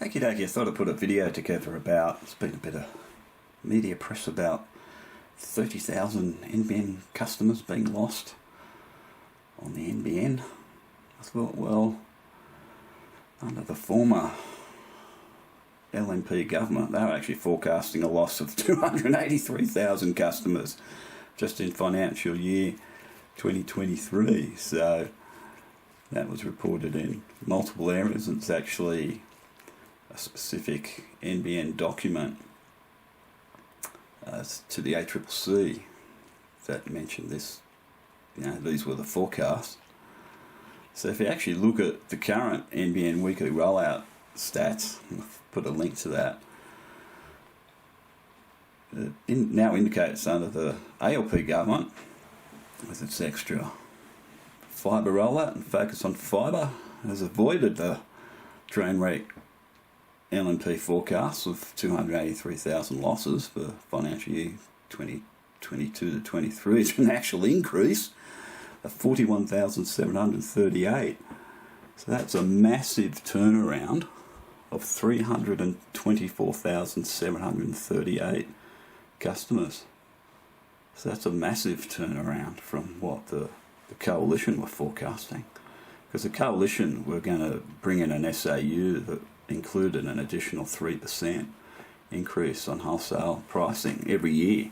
Okie dokie, I thought I'd put a video together about, there's been a bit of media press about 30,000 NBN customers being lost on the NBN. I thought, well, under the former LNP government, they were actually forecasting a loss of 283,000 customers just in financial year 2023. So that was reported in multiple areas, and it's actually a specific NBN document to the ACCC that mentioned this. These were the forecasts. So if you actually look at the current NBN weekly rollout stats, I'll put a link to that, it now indicates under the ALP government, with its extra fibre rollout and focus on fibre, has avoided the train wreck LNP forecasts of 283,000 losses for financial year 2022 to 23. It's an actual increase of 41,738. So that's a massive turnaround of 324,738 customers. So that's a massive turnaround from what the coalition were forecasting. Because the coalition were going to bring in an SAU that included an additional 3% increase on wholesale pricing every year.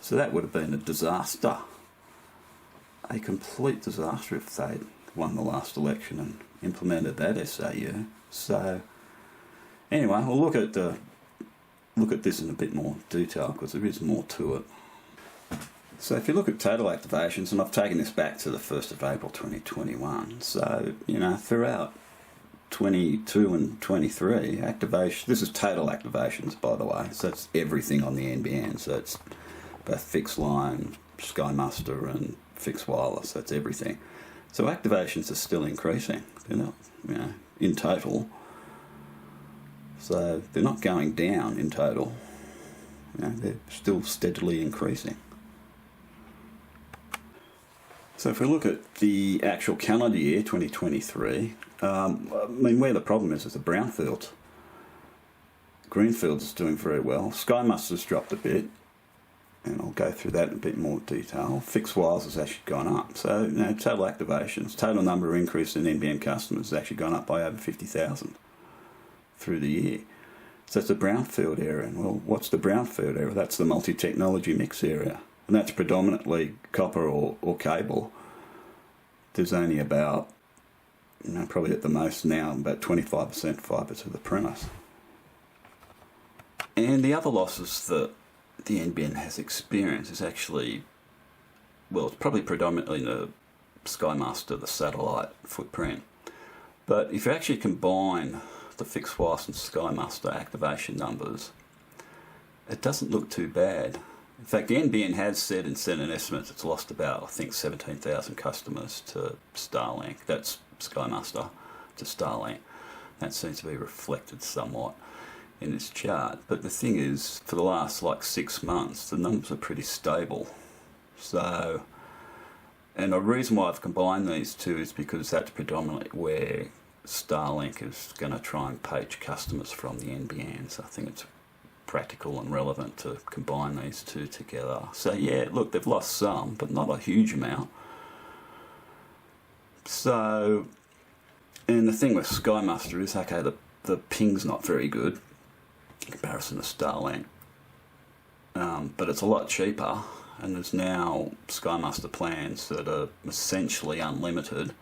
So that would have been a disaster. A complete disaster if they'd won the last election and implemented that SAU. So anyway, we'll look at this in a bit more detail because there is more to it. So if you look at total activations, and I've taken this back to the 1st of April 2021, so throughout 22 and 23 activation, this is total activations by the way, so it's everything on the NBN, so it's both fixed line, Sky Muster and fixed wireless, that's everything. So activations are still increasing, they're not, in total, so they're not going down in total, they're still steadily increasing. So if we look at the actual calendar year 2023, where the problem is the brownfields. Greenfields is doing very well. Sky Muster's dropped a bit, and I'll go through that in a bit more detail. Fixed wireless has actually gone up. So, total activations, total number of increase in NBN customers has actually gone up by over 50,000 through the year. So it's the brownfield area. And well, what's the brownfield area? That's the multi-technology mix area. And that's predominantly copper or cable. There's only about, probably at the most now, about 25% fibre to the premise. And the other losses that the NBN has experienced is actually, well, it's probably predominantly the Sky Muster, the satellite footprint. But if you actually combine the fixed wireless and Sky Muster activation numbers, it doesn't look too bad. In fact, the NBN has said in Senate estimates it's lost about, I think, 17,000 customers to Starlink. That's Sky Muster to Starlink. That seems to be reflected somewhat in this chart. But the thing is, for the last 6 months, the numbers are pretty stable. So, and the reason why I've combined these two is because that's predominantly where Starlink is going to try and poach customers from the NBN. So I think it's practical and relevant to combine these two together. So yeah, look, they've lost some, but not a huge amount. So, and the thing with Sky Muster is, okay, the ping's not very good in comparison to Starlink, but it's a lot cheaper, and there's now Sky Muster plans that are essentially unlimited.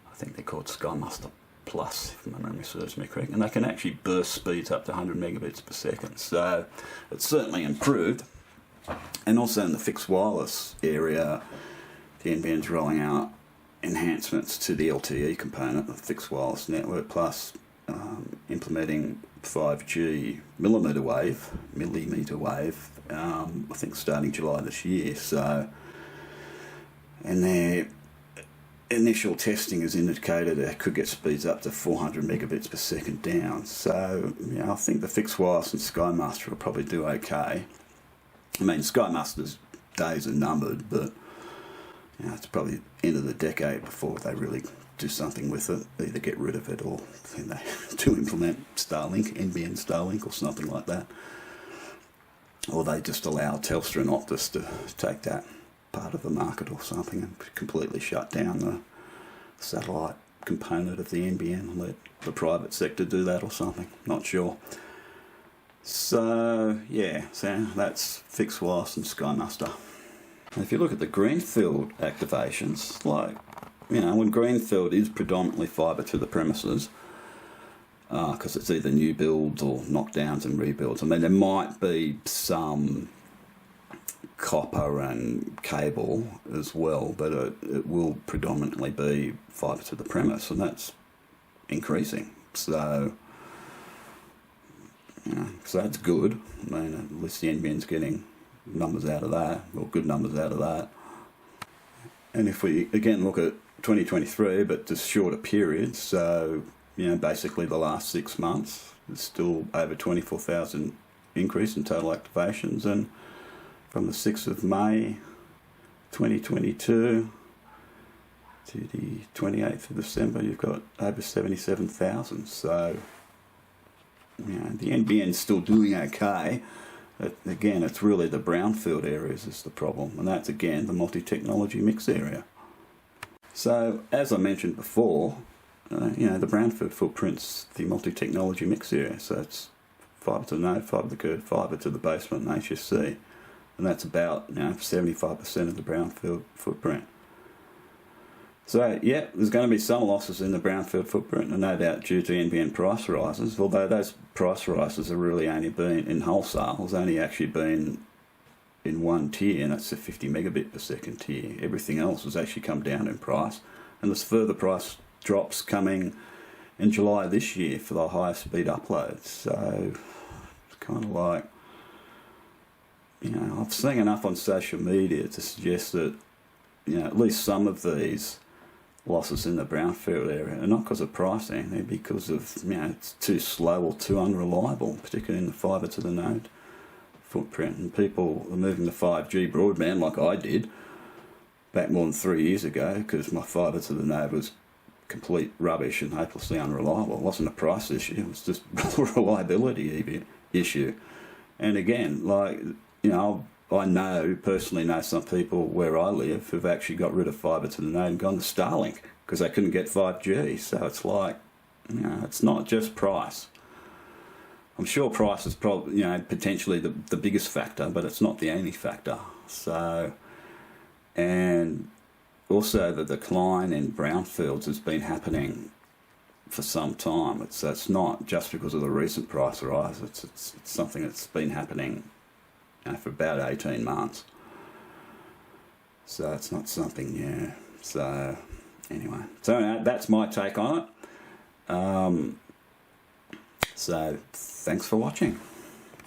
I think they're called Sky Muster Plus, if my memory serves me correct, and they can actually burst speeds up to 100 megabits per second. So it's certainly improved. And also in the fixed wireless area, the NBN's rolling out enhancements to the LTE component of the fixed wireless network, plus implementing 5G millimetre wave, I think starting July this year. So, and their initial testing has indicated it could get speeds up to 400 megabits per second down. So, I think the fixed wireless and Sky Muster will probably do okay. Sky Muster's days are numbered, but it's probably the end of the decade before they really do something with it, either get rid of it or to implement Starlink, NBN Starlink or something like that. Or they just allow Telstra and Optus to take that part of the market or something and completely shut down the satellite component of the NBN and let the private sector do that or something. Not sure. So yeah, so that's fixed wireless and Sky Muster. If you look at the greenfield activations, like, you know, when greenfield is predominantly fibre to the premises, because it's either new builds or knockdowns and rebuilds. I mean, there might be some copper and cable as well, but it will predominantly be fibre to the premise, and that's increasing. So, you know, so that's good. I mean, at least the NBN's getting numbers out of that, or good numbers out of that. And if we again look at 2023, but just shorter periods, so, you know, basically the last 6 months, there's still over 24,000 increase in total activations, and from the 6th of May 2022 to the 28th of December, you've got over 77,000. So, you know, the NBN's still doing okay. But again, it's really the brownfield areas is the problem, and that's again the multi-technology mix area. So, as I mentioned before, you know, the brownfield footprint's the multi-technology mix area. So it's fibre to the node, fibre to the curb, fibre to the basement, and HSC, and that's about, you know, 75% of the brownfield footprint. So yeah, there's going to be some losses in the brownfield footprint, and no doubt due to NBN price rises. Although those price rises have really only been in wholesale. It's only actually been in one tier, and that's the 50 megabit per second tier. Everything else has actually come down in price, and there's further price drops coming in July this year for the higher speed uploads. So it's kind of like, you know, I've seen enough on social media to suggest that, you know, at least some of these losses in the brownfield area are not because of pricing, they're because of, you know, it's too slow or too unreliable, particularly in the fibre to the node footprint. And people are moving to 5G broadband like I did back more than 3 years ago because my fibre to the node was complete rubbish and hopelessly unreliable. It wasn't a price issue, it was just a reliability issue. And again, like, you know, I personally know some people where I live who've actually got rid of fibre to the node and gone to Starlink because they couldn't get 5G. So it's like, you know, it's not just price. I'm sure price is probably, you know, potentially the biggest factor, but it's not the only factor. So, and also the decline in brownfields has been happening for some time. It's not just because of the recent price rise. It's something that's been happening, you know, for about 18 months. So it's not something new. So anyway, so that's my take on it. So thanks for watching.